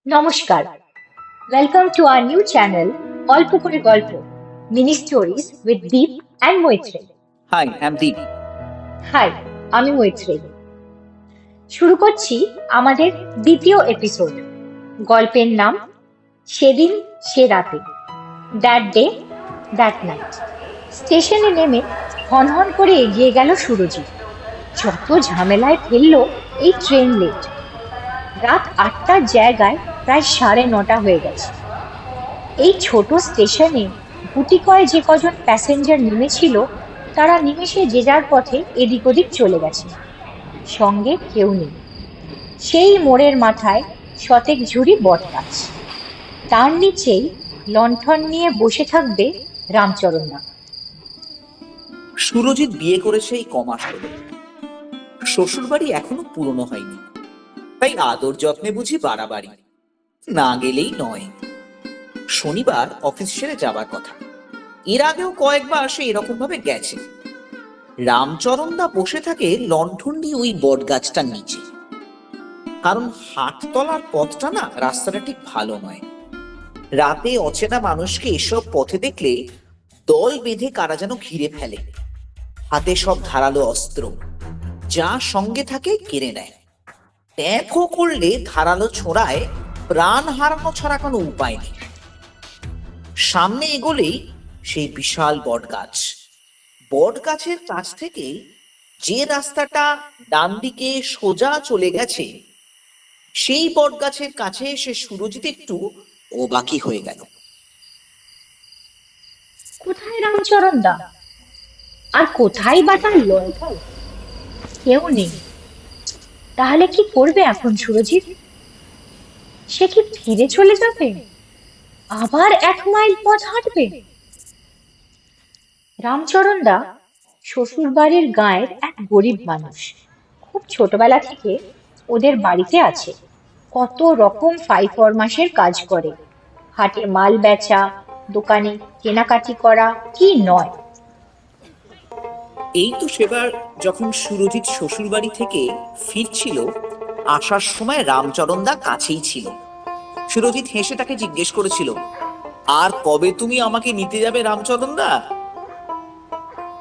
নমস্কার, welcome to our new channel অল্প করে গল্প mini stories with Deep and Maitreyi. Hi, I'm Deep. Hi, আমি মৈত্রেয়ী। শুরু করছি আমাদের দ্বিতীয় এপিসোড। গল্পের নাম সেদিন সে রাতে, দ্যাট ডে দ্যাট নাইট। স্টেশনে নেমে হনহন করে এগিয়ে গেল সুরজিৎ। যত ঝামেলায় ফেললো এই ট্রেন লেট। রাত ৮টার জায়গায় প্রায় ৯:৩০ হয়ে গেছে। এই ছোট স্টেশনে গুটিকয় যে কজন প্যাসেঞ্জার নেমেছিল তারা নিমেষে যে যার পথে এদিক ওদিক চলে গেছে। সঙ্গে কেউ নেই। সেই মোড়ের মাথায় শতেক ঝুড়ি বটগাছ, তার নিচেই লণ্ঠন নিয়ে বসে থাকবে রামচরণদা। সুরজিৎ বিয়ে করেছে এই কমাস হলো। শ্বশুরবাড়ি এখনো পুরনো হয়নি, তাই আদর যত্নে বুঝি বাড়াবাড়ি, না গেলেই নয়। শনিবার অফিস সেরে যাবার কথা। এর আগেও কয়েকবার সে এরকম ভাবে গেছে। রামচরণদা বসে থাকে লণ্ঠন নিয়ে ওই বট গাছটার নিচে। কারণ হাটতলার পথটা না, রাস্তাটা ঠিক ভালো নয়। রাতে অচেনা মানুষকে এসব পথে দেখলে দল বেঁধে কারা যেন ঘিরে ফেলে। হাতে সব ধারালো অস্ত্র, যা সঙ্গে থাকে কেড়ে নেয়। ট্যাঁকও করলে ধারালো ছোড়ায় প্রাণ হারানো ছাড়া কোনো উপায় নেই। সামনে এগোলেই সেই বিশাল বটগাছ। বটগাছের কাছ থেকে যে রাস্তাটা ডান দিকে সোজা চলে গেছে, সেই বটগাছের কাছে এসে সুরজিৎ একটু অবাকি হয়ে গেল। কোথায় রামচরণদা? আর কোথায় বা তার লণ্ঠন? কেউ নেই। তাহলে কি করবে এখন সুরজিৎ? সে কি ফিরে চলে যাবে? আবার ১ মাইল পথ হাঁটবে? রামচরণদা শ্বশুরবাড়ির গাঁয়ের এক গরিব মানুষ। খুব ছোটবেলা থেকে ওদের বাড়িতে আছে। কত রকম ফাই-ফরমাসের কাজ করে। হাটে মাল বেচা, দোকানে কেনাকাটি করা, কি নয়। এই তো সেবার যখন সুরজিৎ শ্বশুরবাড়ি থেকে ফিরছিল, আসার সময় রামচরণদা কাছেই ছিল। সুরজিৎ হেসে তাকে জিজ্ঞেস করেছিল, আর কবে তুমি আমাকে নিতে যাবে রামচরণদা?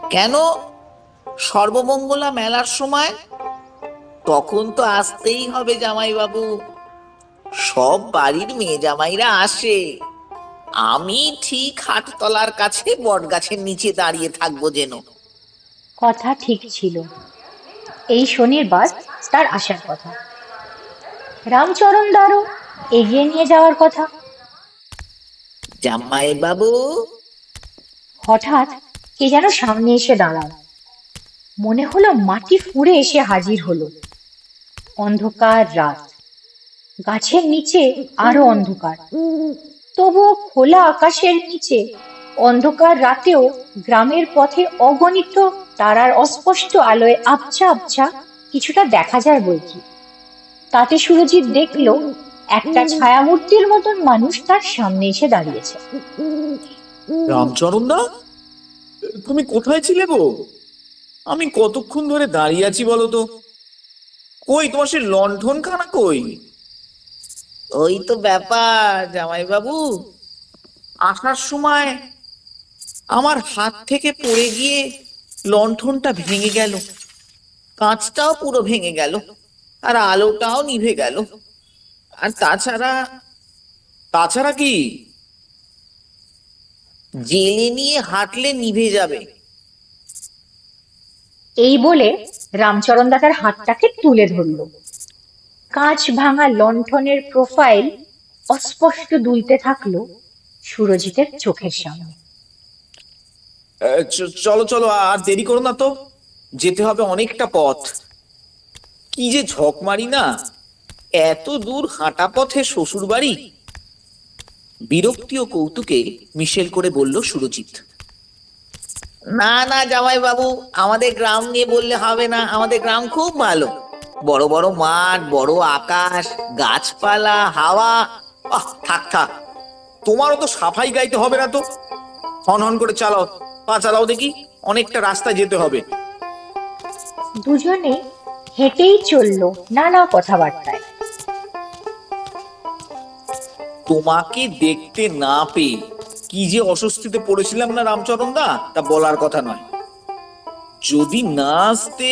কেন, সর্বমঙ্গলা মেলার সময়? তখন তো আসতেই হবে জামাইবাবু। সব বাড়ির মেয়ে জামাইরা আসে, আমি ঠিক হাটতলার কাছে বটগাছের নিচে দাঁড়িয়ে থাকবো যেন। কথা ঠিক ছিল। এই শনিবার তার আসার কথা। রামচরণদারও এগিয়ে নিয়ে যাওয়ার কথা। জামাইবাবু। হঠাৎ কে যেন সামনে এসে দাঁড়াল। মনে হলো মাটি ফুঁড়ে এসে হাজির হলো। অন্ধকার রাত, গাছের নিচে আরো অন্ধকার। তবুও খোলা আকাশের নিচে অন্ধকার রাতেও গ্রামের পথে অগণিত তারার অস্পষ্ট আলোয় আবছা আবছা কিছুটা দেখা যায় বইকি। তাতে সুরজিৎ দেখলো একটা ছায়ামূর্তির মতন মানুষ তার সামনে এসে দাঁড়িয়েছে। রামচরণদা, তুমি কোথায় ছিলে গো? আমি কতক্ষণ ধরে দাঁড়িয়ে আছি বলো তো। কই তোমার সেই লণ্ঠন খানা কই? ওই তো ব্যাপার জামাইবাবু, আসার সময় আমার হাত থেকে পড়ে গিয়ে লণ্ঠনটা ভেঙে গেল, কাঁচটাও পুরো ভেঙে গেল, আর আলোটাও নিভে গেল। আর তাছাড়া তাছাড়া কি? জেলে নিয়ে হাঁটলে নিভে যাবে। এই বলে রামচরণদা তার হাতটাকে তুলে ধরল। কাঁচ ভাঙা লণ্ঠনের প্রোফাইল অস্পষ্ট দুলতে থাকলো সুরজিতের চোখের সামনে। চলো চলো, আর দেরি করো না তো, যেতে হবে অনেকটা পথ। কি যে ঝক মারি না, এত দূর হাঁটা পথে শ্বশুর বাড়ি? বিরক্তি ও কৌতুকে মিশেল করে বলল সুরজিৎ। না না জামাইবাবু, আমাদের গ্রাম নিয়ে বললে হবে না। আমাদের গ্রাম খুব ভালো, বড় বড় মাঠ, বড় আকাশ, গাছপালা, হাওয়া। আহ থাক থাক, তোমারও তো সাফাই গাইতে হবে না তো। হন হন করে চালাও, পা চালাও দেখি, অনেকটা রাস্তা যেতে হবে। দুজনে হেঁটেই চলল নানা কথাবার্তায়। তোমাকে দেখতে না পেয়ে কি যে অস্বস্তিতে পড়েছিলাম না রামচরণ দা, তা বলার কথা নয়। যদি না আসতে।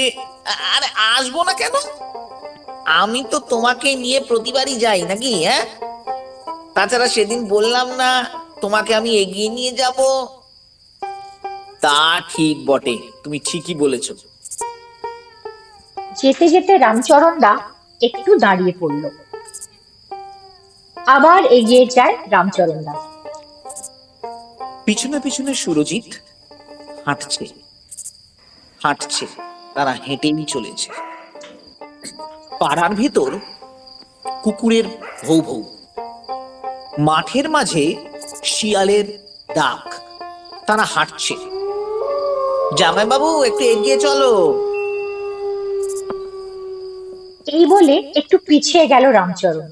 আরে আসবো না কেন? আমি তো তোমাকে নিয়ে প্রতিবারই যাই নাকি, হ্যাঁ? তাছাড়া সেদিন বললাম না তোমাকে আমি এগিয়ে নিয়ে যাব। তা ঠিক বটে, তুমি ঠিকই বলেছ। যেতে যেতে রামচরণ দা একটু দাঁড়িয়ে পড়ল। আবার এগিয়ে যায় রামচরণ দা। পিছনে পিছনে সুরজিৎ হাঁটছে হাঁটছে, তারা হেঁটেই চলেছে। পাড়ার ভেতর কুকুরের ভৌ ভৌ, মাঠের মাঝে শিয়ালের ডাক। তারা হাঁটছে। জামাইবাবু একটু এগিয়ে চলো। এই বলে একটু পিছিয়ে গেল রামচরণ।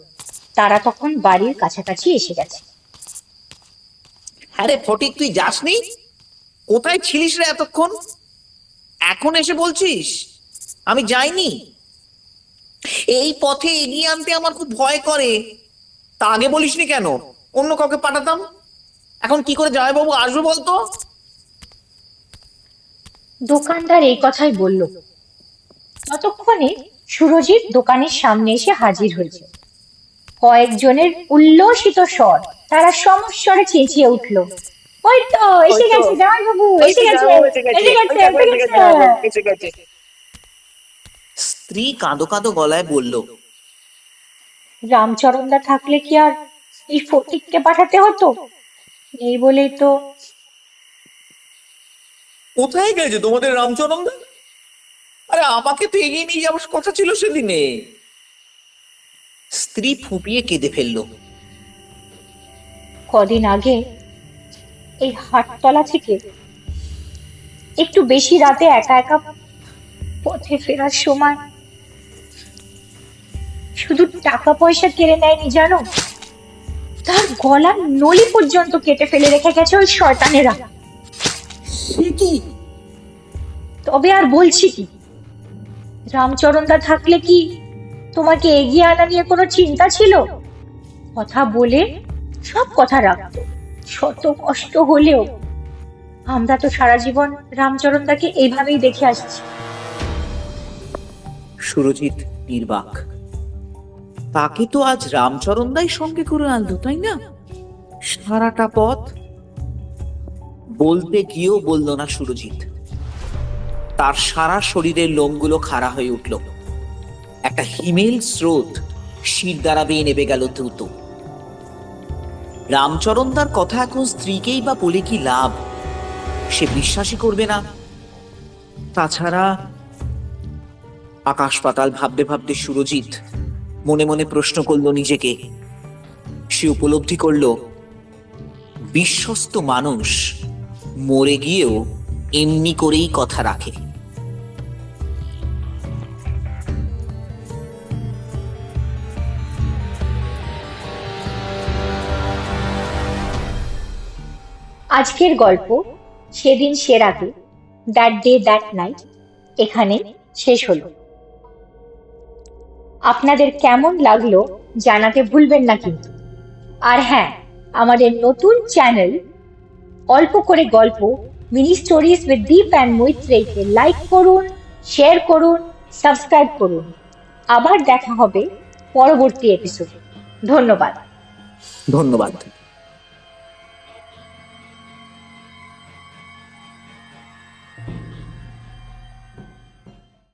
তারা তখন বাড়ির কাছাকাছি এসে গেছে। আরে ফটিক, তুই যাসনি? কোথায় ছিলিস রে এতক্ষণ? এখন এসে বলছিস আমি যাইনি? এই পথে এগিয়ে আনতে আমার খুব ভয় করে। তা আগে বলিসনি কেন? অন্য কাউকে পাঠাতাম। এখন কি করে জামাইবাবু আসবে বলতো? দোকানদার এই কথাই বলল। ততক্ষণে সুরজিৎ দোকানের সামনে এসে হাজির হয়েছে। কয়েকজনের উল্লসিত স্বর, তারা সমস্বরে চেঁচিয়ে উঠল, ওই তো এসে গেছে জামাইবাবু, এসে গেছে, এসে গেছে, এসে গেছে। স্ত্রী কাঁদো কাঁদো গলায় বলল, রামচরণদা থাকলে কি আর এই ফটিককে পাঠাতে হতো? এই বলেই তো। কোথায় গেছে তোমাদের রামচরণ দা? আরে আমাকে তো এগিয়ে নিয়ে যাওয়ার কথা ছিল সেদিনে। স্ত্রী ফুপিয়ে কেঁদে ফেলল। কদিন আগে এই হাটতলা থেকে একটু বেশি রাতে একা একা পথে ফেরার সময় শুধু টাকা পয়সা কেড়ে নেয়নি জানো, তার গলার নলি পর্যন্ত কেটে ফেলে রেখে গেছে ওই শয়তানেরা। সে কি? তবে আর বলছি কি, রামচরণদা থাকলে কি তোমাকে এগিয়ে আনা নিয়ে কোনো চিন্তা ছিল? কথা বলে সব কথা রাখতো, শত কষ্ট হলেও। আমরা তো সারা জীবন রামচরণদাকে এইভাবেই দেখে আসছি। সুরজিৎ নির্বাক। তাকে তো আজ রামচরণ দাই সঙ্গে করে আনলো, তাই না? সারাটা পথ। বলতে গিয়েও বলল না সুরজিৎ। তার সারা শরীরের লোমগুলো খাড়া হয়ে উঠল। একটা হিমেল স্রোত শির দ্বারা বেয়ে নেমে গেল দ্রুত। রামচরণদার কথা এখন স্ত্রীকেই বা বলে কি লাভ? সে বিশ্বাসই করবে না। তাছাড়া আকাশ পাতাল ভাবতে ভাবতে সুরজিৎ মনে মনে প্রশ্ন করল নিজেকে। সে উপলব্ধি করল, বিশ্বস্ত মানুষ মরে গিয়েও এমনি করেই কথা রাখে। আজকের গল্প সেদিন সে রাতে, দ্যাট ডে দ্যাট নাইট, এখানে শেষ হলো। আপনাদের কেমন লাগলো জানাতে ভুলবেন না কিন্তু। আর হ্যাঁ, আমাদের নতুন চ্যানেল অল্প করে গল্প mini stories with Deep and মৈত্রেয়কে লাইক করুন, শেয়ার করুন, সাবস্ক্রাইব করুন। আবার দেখা হবে পরবর্তী এপিসোডে। ধন্যবাদ। ধন্যবাদ।